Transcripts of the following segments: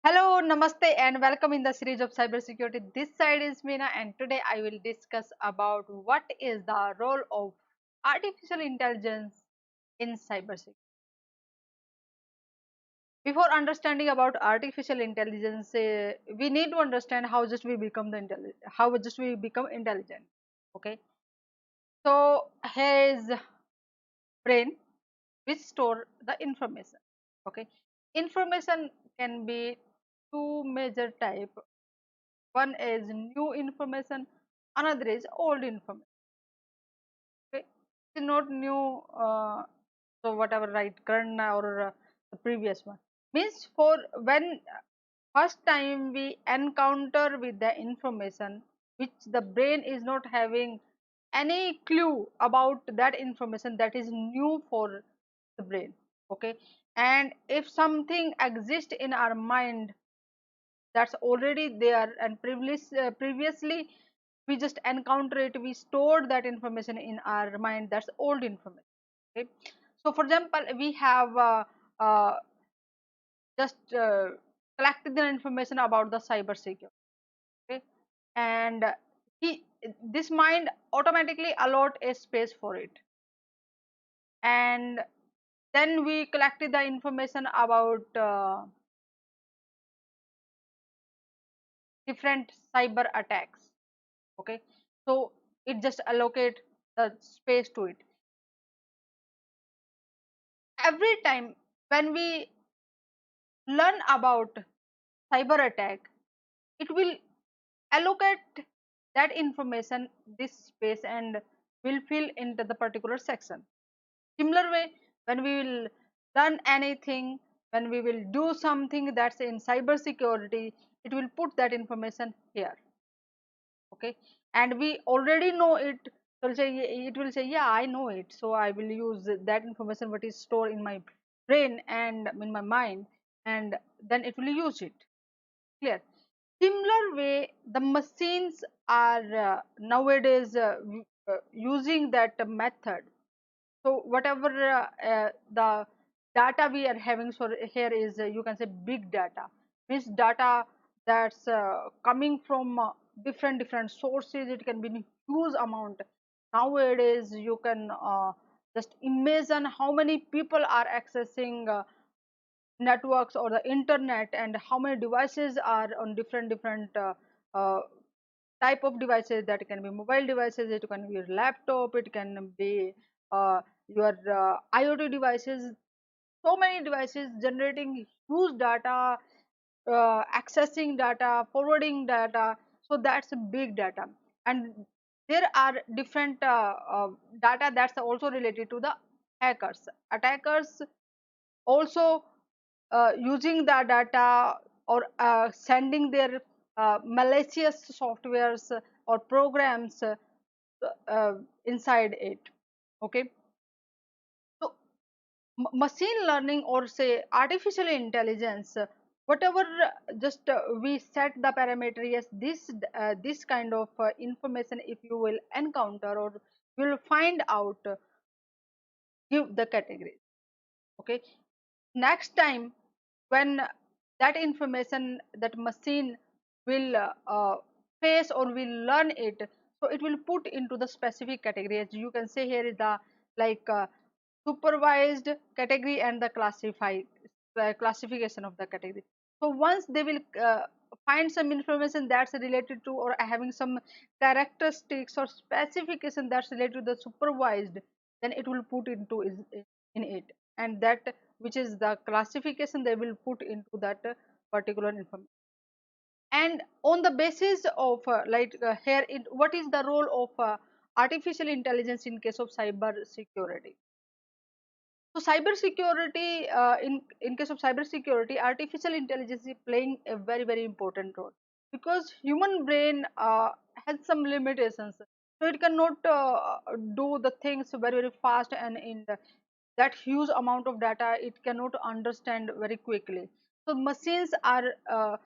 Hello, namaste, and welcome in the series of cybersecurity. This side is Meena, and today I will discuss about what is the role of artificial intelligence in cybersecurity. Before understanding about artificial intelligence, we need to understand how just we become the how just we become intelligent. Okay, so here is brain which store the information. Okay, information can be two major type. One is new information, another is old information. Okay, it's not new. So whatever, right, current or the previous one means for when first time we encounter with the information which the brain is not having any clue about that information, that is new for the brain. Okay, and if something exists in our mind that's already there and previously we just encounter it, we stored that information in our mind, that's old information. Okay, so for example we have uh, just collected the information about the cyber security. Okay, and he this mind automatically allot a space for it, and then we collected the information about different cyber attacks. Okay, so it just allocate the space to it. Every time when we learn about cyber attack, it will allocate that information this space and will fill into the particular section. Similar way, when we will learn anything, when we will do something that's in cyber security, it will put that information here. Okay, and we already know it, so it will say yeah, I know it, so I will use that information what is stored in my brain and in my mind, and then it will use it. Clear? Similar way the machines are nowadays using that method. So whatever the data we are having, so here is you can say big data, means data that's coming from different sources. It can be in huge amount. Nowadays you can just imagine how many people are accessing networks or the internet, and how many devices are on different uh, type of devices. That can be mobile devices, it can be your laptop, it can be your IoT devices. So many devices generating huge data, accessing data, forwarding data. So that's a big data, and there are different data that's also related to the hackers. Attackers also using the data or sending their malicious softwares or programs inside it. Okay, so machine learning or say artificial intelligence, whatever just we set the parameter, yes, this kind of information if you will encounter or you will find out, give the categories. Okay, next time when that information that machine will face or will learn it, so it will put into the specific category. As you can say, here is the like supervised category and the classification of the category. So once they will find some information that's related to or having some characteristics or specification that's related to the supervised, then it will put into in it, and that which is the classification they will put into that particular information. And on the basis of here what is the role of artificial intelligence in case of cyber security. So cyber security, in case of cyber security, artificial intelligence is playing a very important role, because human brain has some limitations, so it cannot do the things very fast, and in that huge amount of data it cannot understand very quickly. So machines are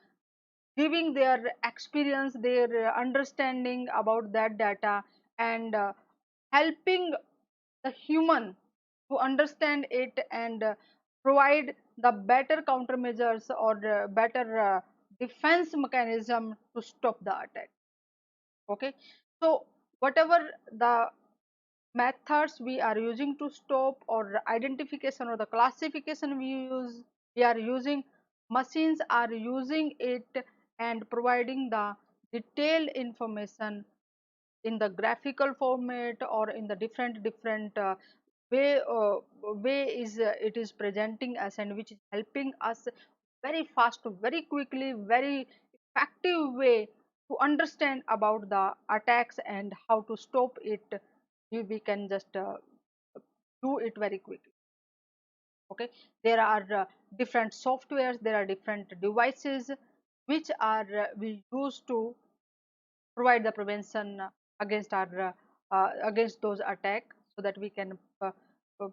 giving their experience, their understanding about that data, and helping the human to understand it and provide the better countermeasures or better defense mechanism to stop the attack. Okay, so whatever the methods we are using to stop or identification or the classification we are using, machines are using it and providing the detailed information in the graphical format or in the different way way is it is presenting us, and which is helping us very fast, very quickly, very effective way to understand about the attacks and how to stop it. We can just do it very quickly. Okay, there are different softwares, there are different devices which are we use to provide the prevention against our against those attacks, so that we can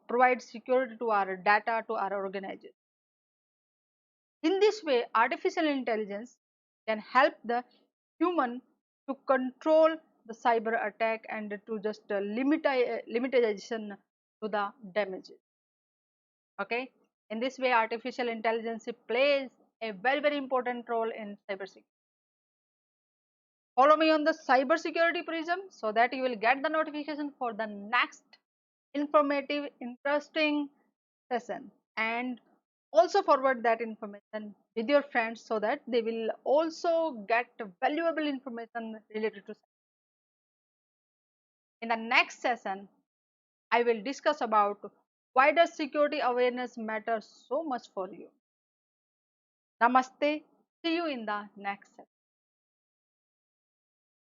provide security to our data, to our organization. In this way, artificial intelligence can help the human to control the cyber attack and to just limitation to the damages. Okay, in this way, artificial intelligence plays a very important role in cybersecurity. Follow me on the cybersecurity prism so that you will get the notification for the next informative, interesting session, and also forward that information with your friends so that they will also get valuable information related to. In the next session, I will discuss about why does security awareness matter so much for you. Namaste. See you in the next session.